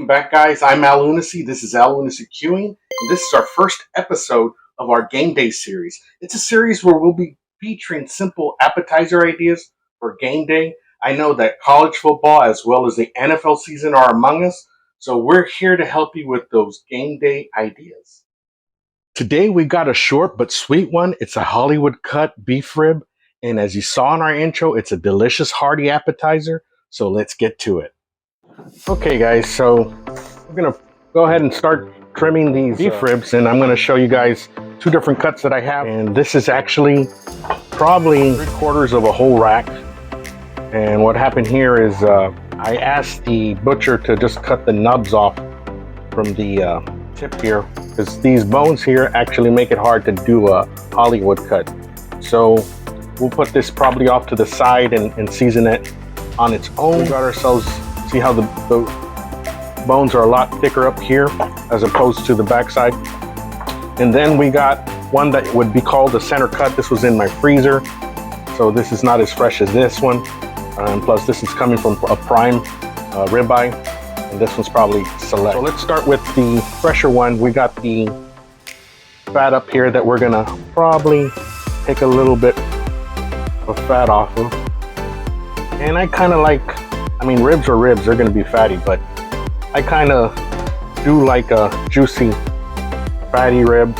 Welcome back, guys. I'm Al Lunacy. This is Al Lunacy Queuing, and this is our first episode of our game day series. It's a series where we'll be featuring simple appetizer ideas for game day. I know that college football as well as the NFL season are among us, so we're here to help you with those game day ideas. Today we got a short but sweet one. It's a Hollywood cut beef rib, and as you saw in our intro, it's a delicious hearty appetizer, so let's get to it. Okay guys, so we're gonna go ahead and start trimming these beef ribs, and I'm gonna show you guys two different cuts that I have. And this is actually probably 3/4 of a whole rack. And what happened here is I asked the butcher to just cut the nubs off from the tip here, because these bones here actually make it hard to do a Hollywood cut. So we'll put this probably off to the side and season it on its own. We got ourselves, see how the bones are a lot thicker up here as opposed to the backside. And then we got one that would be called the center cut. This was in my freezer, so this is not as fresh as this one. And plus this is coming from a prime ribeye, and this one's probably select. So let's start with the fresher one. We got the fat up here that we're gonna probably take a little bit of fat off of. And I kind of like, I mean, ribs are ribs, they're gonna be fatty, but I kind of do like a juicy, fatty rib.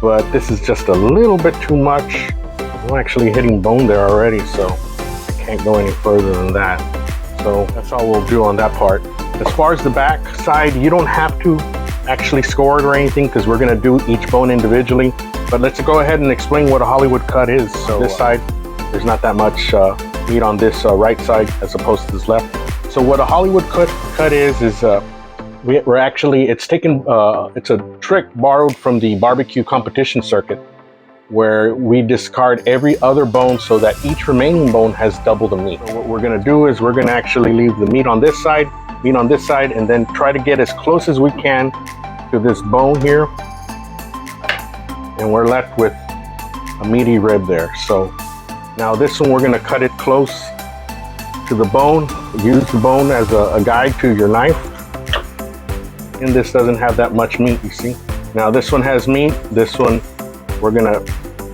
But this is just a little bit too much. I'm actually hitting bone there already, so I can't go any further than that. So that's all we'll do on that part. As far as the back side, you don't have to actually score it or anything, because we're gonna do each bone individually. But let's go ahead and explain what a Hollywood cut is. So this side, there's not that much meat on this right side as opposed to this left. So what a Hollywood cut is we're actually, it's a trick borrowed from the barbecue competition circuit, where we discard every other bone so that each remaining bone has double the meat. So what we're gonna do is we're gonna actually leave the meat on this side, and then try to get as close as we can to this bone here. And we're left with a meaty rib there. So now this one, we're gonna cut it close to the bone. Use the bone as a guide to your knife. And this doesn't have that much meat, you see. Now this one has meat. This one, we're gonna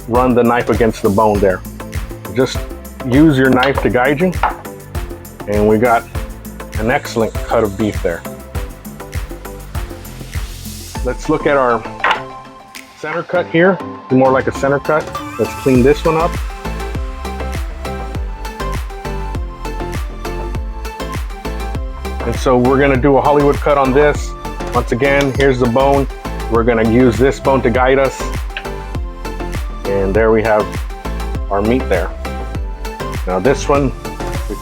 run the knife against the bone there. Just use your knife to guide you. And we got an excellent cut of beef there. Let's look at our center cut here. More like a center cut. Let's clean this one up. And so we're gonna do a Hollywood cut on this. Once again, here's the bone. We're gonna use this bone to guide us. And there we have our meat there. Now this one, we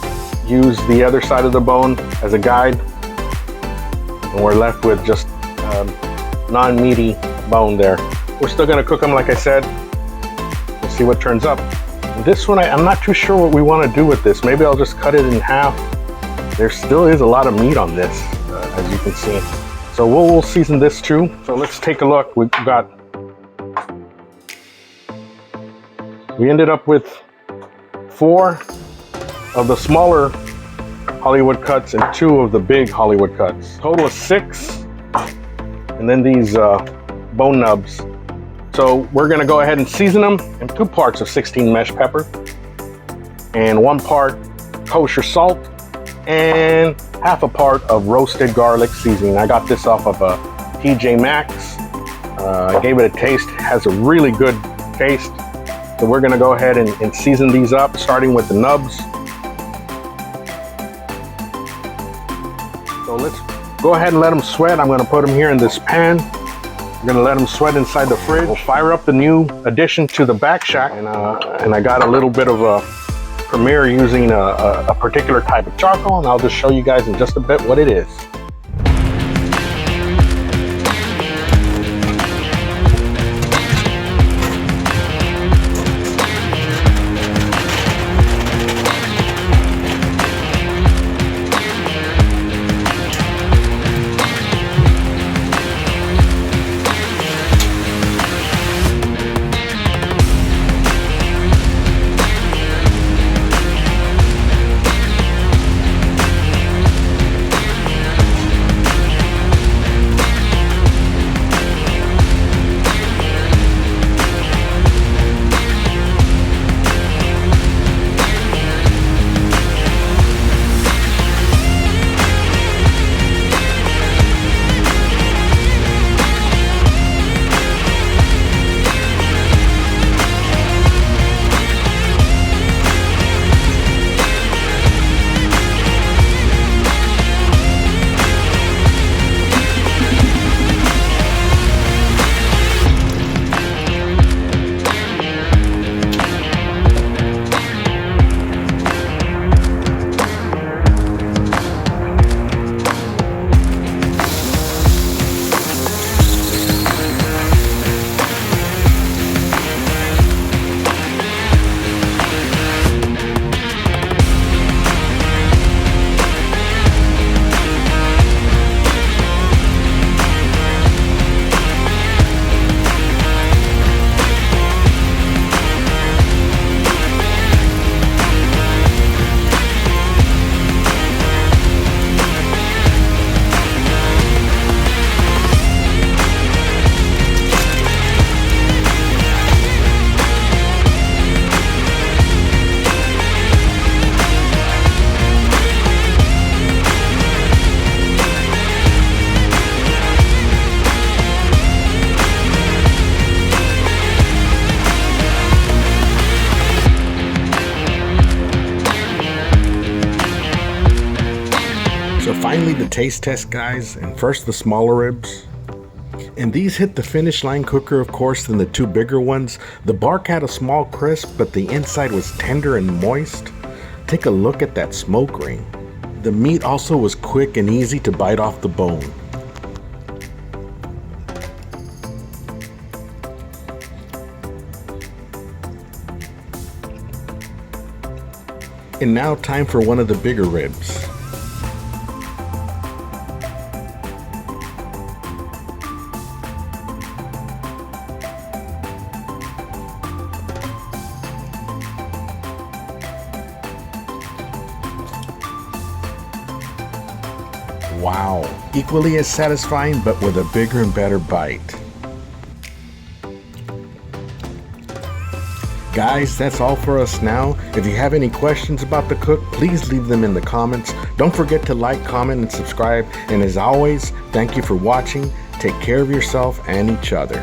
use the other side of the bone as a guide. And we're left with just non-meaty bone there. We're still gonna cook them, like I said. We'll see what turns up. And this one, I'm not too sure what we wanna do with this. Maybe I'll just cut it in half. There still is a lot of meat on this, as you can see. So we'll season this too. So let's take a look. We ended up with 4 of the smaller Hollywood cuts and 2 of the big Hollywood cuts. Total of 6. And then these bone nubs. So we're gonna go ahead and season them in 2 parts of 16 mesh pepper and 1 part kosher salt, and half a part of roasted garlic seasoning. I got this off of a TJ Maxx. I gave it a taste. It has a really good taste. So we're gonna go ahead and season these up, starting with the nubs. So let's go ahead and let them sweat. I'm gonna put them here in this pan. We're gonna let them sweat inside the fridge. We'll fire up the new addition to the back shack, and I got a little bit of a premiere using a particular type of charcoal, and I'll just show you guys in just a bit what it is. the taste test, guys, and first the smaller ribs. And these hit the finish line quicker, of course, than the two bigger ones. The bark had a small crisp, but the inside was tender and moist. Take a look at that smoke ring. The meat also was quick and easy to bite off the bone. And now time for one of the bigger ribs. Wow, equally as satisfying but with a bigger and better bite. Guys, that's all for us now. If you have any questions about the cook, please leave them in the comments. Don't forget to like, comment, and subscribe. And as always, thank you for watching. Take care of yourself and each other.